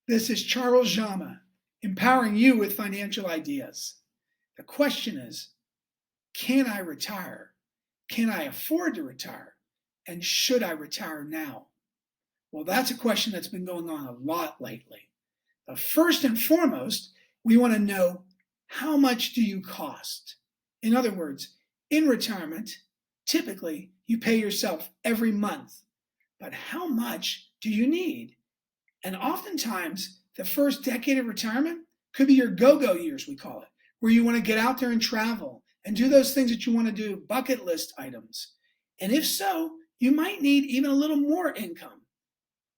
This is Charles Zama, empowering you with financial ideas. The question is, can I retire? Can I afford to retire? And should I retire now? Well, that's a question that's been going on a lot lately. But first and foremost, we want to know, how much do you cost? In other words, in retirement, typically you pay yourself every month. But how much do you need? And oftentimes, the first decade of retirement could be your go-go years, we call it, where you want to get out there and travel and do those things that you want to do, bucket list items. And if so, you might need even a little more income.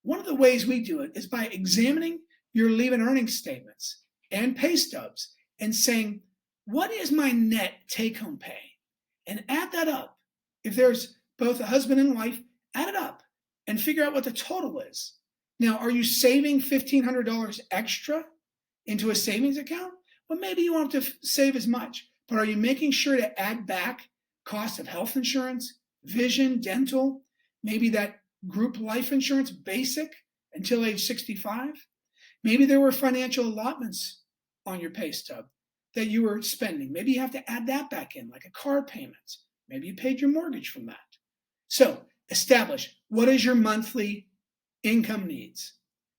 One of the ways we do it is by examining your leave and earnings statements and pay stubs and saying, what is my net take-home pay? And add that up. If there's both a husband and wife, add it up and figure out what the total is. Now, are you saving $1,500 extra into a savings account? Well, maybe you won't have to save as much, but are you making sure to add back cost of health insurance, vision, dental, maybe that group life insurance basic until age 65? Maybe there were financial allotments on your pay stub that you were spending. Maybe you have to add that back in, like a car payment. Maybe you paid your mortgage from that. So establish, what is your monthly income needs?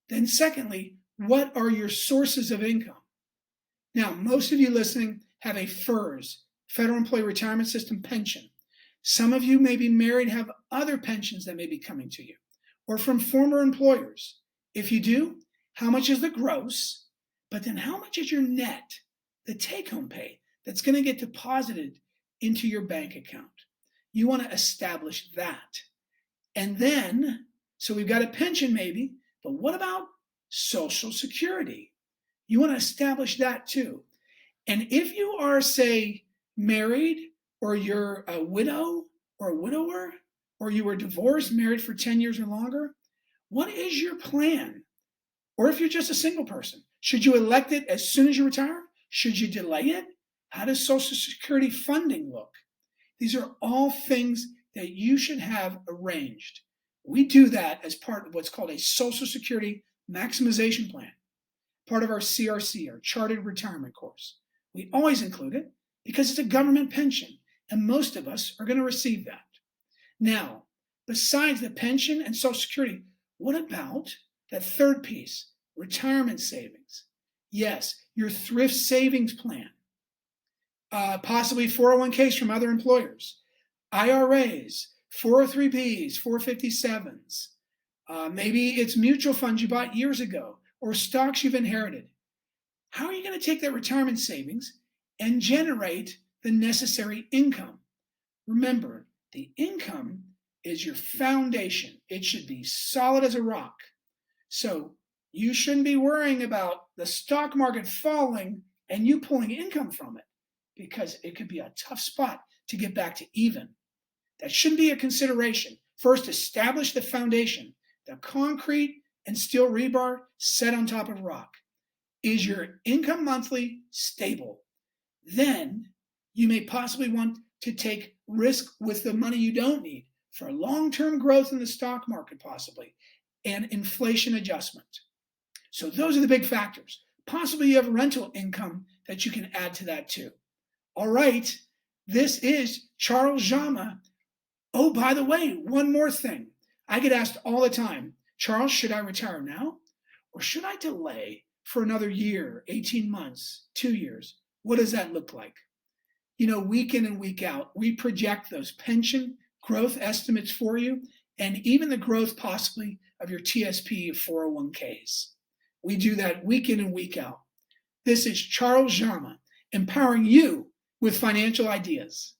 Then secondly, what are your sources of income? Now, most of you listening have a FERS, Federal Employee Retirement System pension. Some of you may be married, have other pensions that may be coming to you, or from former employers. If you do, how much is the gross? But then how much is your net, the take-home pay that's going to get deposited into your bank account? You want to establish that. And then, so we've got a pension maybe, but what about Social Security? You want to establish that too. And if you are, say, married, or you're a widow or a widower, or you were divorced, married for 10 years or longer, what is your plan? Or if you're just a single person, should you elect it as soon as you retire? Should you delay it? How does Social Security funding look? These are all things that you should have arranged. We do that as part of what's called a Social Security Maximization Plan, part of our CRC, our Chartered Retirement Course. We always include it because it's a government pension, and most of us are going to receive that. Now, besides the pension and Social Security, what about that third piece, retirement savings? Yes, your thrift savings plan, possibly 401ks from other employers, IRAs, 403bs, 457s. Maybe it's mutual funds you bought years ago or stocks you've inherited. How are you going to take that retirement savings and generate the necessary income? Remember, the income is your foundation. It should be solid as a rock. So you shouldn't be worrying about the stock market falling and you pulling income from it, because it could be a tough spot to get back to even. That shouldn't be a consideration. First, establish the foundation, the concrete and steel rebar set on top of rock. Is your income monthly stable? Then you may possibly want to take risk with the money you don't need for long-term growth in the stock market possibly, and inflation adjustment. So those are the big factors. Possibly you have rental income that you can add to that too. All right, this is Charles Zama. Oh, by the way, one more thing. I get asked all the time, Charles, should I retire now? Or should I delay for another year, 18 months, 2 years? What does that look like? You know, week in and week out, we project those pension growth estimates for you, and even the growth possibly of your TSP of 401ks. We do that week in and week out. This is Charles Zama, empowering you with financial ideas.